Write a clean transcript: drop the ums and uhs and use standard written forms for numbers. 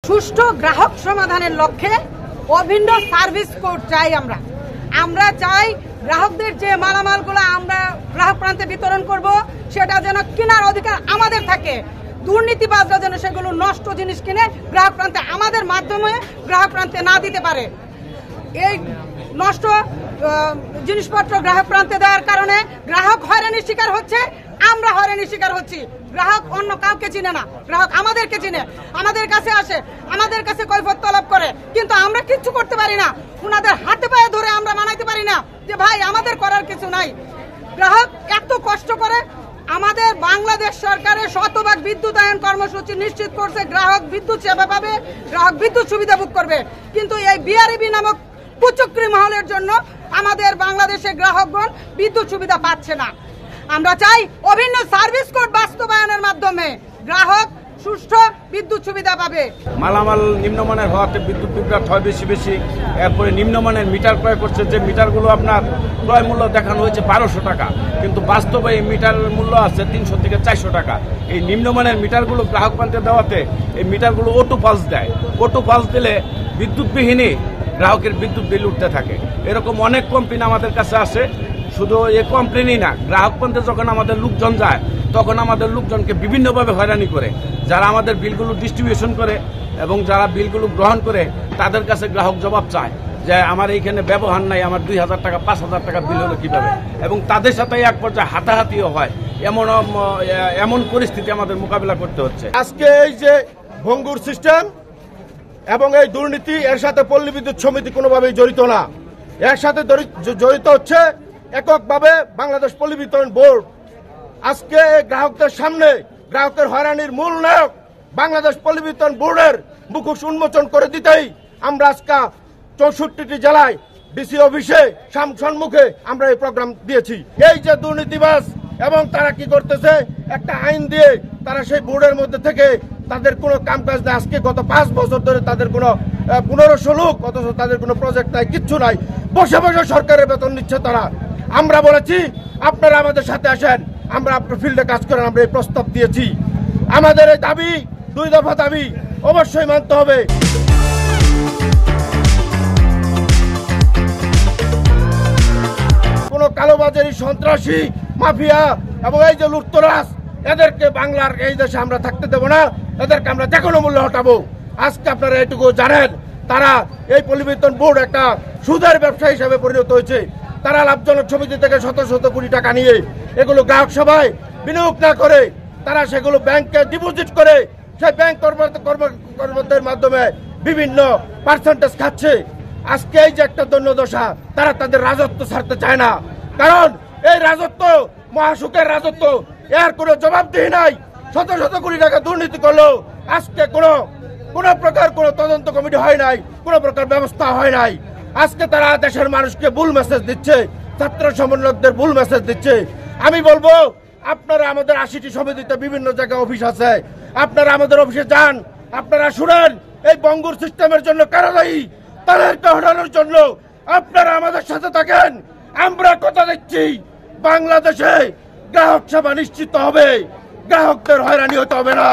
সুষ্ঠু গ্রাহক সমাধানের লক্ষ্যে অভিন্ন সার্ভিস কোড চাই। আমরা চাই গ্রাহকদের যে মালামালগুলো আমরা গ্রাহক প্রান্তে বিতরণ করব সেটা যেন কেনার অধিকার আমাদের থাকে। দুর্নীতিবাজরা যেন সেগুলো নষ্ট জিনিস কিনে গ্রাহক প্রান্তে আমাদের মাধ্যমে গ্রাহক প্রান্তে না দিতে পারে। এই নষ্ট জিনিসপত্র গ্রাহক প্রান্তে দেওয়ার কারণে গ্রাহক হয়রানির শিকার হচ্ছে, আমরা হয়রানির শিকার হচ্ছি। গ্রাহক অন্য কাউকে চিনে না, গ্রাহক আমাদেরকে চিনে, আমাদের কাছে আসে, আমাদের কাছে কৈফিয়ত তলব করে, কিন্তু আমরা কিচ্ছু করতে পারি না। ওনাদের হাতে পায়ে ধরে আমরা মানাইতে পারি না যে ভাই আমাদের করার কিছু নাই। গ্রাহক এত কষ্ট করে। আমাদের বাংলাদেশ সরকারের শতভাগ বিদ্যুতায়ন কর্মসূচি নিশ্চিত করছে গ্রাহক বিদ্যুৎ সেবা পাবে, গ্রাহক বিদ্যুৎ সুবিধা ভোগ করবে, কিন্তু এই বিআরইবি নামক কুচক্রী মহলের জন্য আমাদের বাংলাদেশের গ্রাহকগণ বিদ্যুৎ সুবিধা পাচ্ছে না। আমরা চাই অভিন্ন সার্ভিস কোড বাস্তবায়নের মাধ্যমে গ্রাহক সুষ্ঠু বিদ্যুৎ সুবিধা পাবে। মালামাল নিম্নমানের হওয়াতে বিদ্যুৎ বিভ্রাট হয় বেশি। এরপরে নিম্নমানের মিটার ক্রয় করছে, যে মিটারগুলো আপনার ক্রয় মূল্য দেখানো হয়েছে 1200 টাকা, কিন্তু বাস্তবে এই মিটারের মূল্য আছে 300 থেকে 400 টাকা। এই নিম্নমানের মিটারগুলো গ্রাহক প্রান্তে দেওয়াতে এই মিটারগুলো অটো পালস দেয়। অটো পালস দিলে বিদ্যুৎবিহীনই গ্রাহকের বিদ্যুৎ বিল উঠতে থাকে। এরকম অনেক কমপ্লেন আমাদের কাছে আসে। শুধু এই কমপ্লেনই না, গ্রাহক প্রান্তে যখন আমাদের লোকজন যায় তখন আমাদের লোকজনকে বিভিন্নভাবে হয়রানি করে। যারা আমাদের বিলগুলো ডিস্ট্রিবিউশন করে এবং যারা বিলগুলো গ্রহণ করে তাদের কাছে গ্রাহক জবাব চায় যে আমার এইখানে ব্যবহার নাই, আমার 2000 টাকা 5000 টাকা বিল হলো কিভাবে, এবং তাদের সাথে এক পর্যায়ে হাতাহাতিও হয়। এমন পরিস্থিতি আমাদের মোকাবিলা করতে হচ্ছে। আজকে এই যে ভঙ্গুর সিস্টেম এবং এই দুর্নীতি, এর সাথে পল্লী বিদ্যুৎ সমিতি কোনোভাবেই জড়িত না। এর সাথে জড়িত হচ্ছে এককভাবে বাংলাদেশ পল্লী বিতরণ বোর্ড। আজকে গ্রাহকদের সামনে গ্রাহকের হয়রানির মূল নায়ক বাংলাদেশ পল্লী বিতরণ বোর্ডের মুখোশ উন্মোচন করে দিতেই আমরা আজকে 64টি জেলায় ডিসি অফিসে সম্মুখে আমরা এই প্রোগ্রাম দিয়েছি। এই যে দুর্নীতিবাজ এবং তারা কি করতেছে, একটা আইন দিয়ে তারা সেই বোর্ডের মধ্যে থেকে তাদের কোনো কামকাজ নেই। আজকে গত 5 বছর ধরে তাদের কোনো 1500 লোক, অথচ তাদের কোনো প্রজেক্ট নাই, কিচ্ছু নাই, বসে বসে সরকারের বেতন নিচ্ছে তারা। আমরা বলেছি আপনারা আমাদের সাথে আসেন, আমরা আপনার ফিল্ডে কাজ করেন। আমরা এই প্রস্তাব দিয়েছি। আমাদের এই দাবি 2 দফা দাবি অবশ্যই মানতে হবে। কোন কালোবাজারি, সন্ত্রাসী, মাফিয়া এবং এই যে লুটতরাজ, এদেরকে বাংলার এই দেশে আমরা থাকতে দেব না। এদেরকে আমরা যে কোনো মূল্যে হটাবো। আজকে আপনারা এটুকু জানেন, তারা এই পল্লী বিতরণ বোর্ড একটা সুদের ব্যবসা হিসেবে পরিণত হয়েছে। তারা লাভজনক সমিতি থেকে শত শত কোটি টাকা নিয়ে এগুলো গ্রাহক সভায় বিনিয়োগ না করে তারা সেগুলো ব্যাংকে ডিপোজিট করে সেই ব্যাংক কর্মকর্তাদের মাধ্যমে বিভিন্ন পার্সেন্টেজ খাচ্ছে। আজকে এই যে একটা দৈন্যদশা, তারা তাদের রাজত্ব ছাড়তে চায় না, কারণ এই রাজত্ব মহাসুখের রাজত্ব, এর কোনো জবাবদিহি নাই। শত শত কোটি টাকা দুর্নীতি করলেও আজকে কোনো প্রকার কোনো তদন্ত কমিটি হয় নাই, কোনো প্রকার ব্যবস্থা হয় নাই। আজকে তারা দেশের মানুষকে ভুল মেসেজ দিচ্ছে, ছাত্র সমন্বয়কদের ভুল মেসেজ দিচ্ছে। আমি বলবো আপনারা আমাদের 80টি সমিতিতে বিভিন্ন জায়গায় অফিস আছে, আপনারা আমাদের অফিসে যান, আপনারা শুনেন এই বঙ্গুর সিস্টেমের জন্য কারা দায়ী, তাদেরকে হটানোর জন্য আপনারা আমাদের সাথে থাকেন। আমরা কথা দিচ্ছি বাংলাদেশে গ্রাহক সেবা নিশ্চিত হবে, গ্রাহকদের হয়রানি হতে হবে না।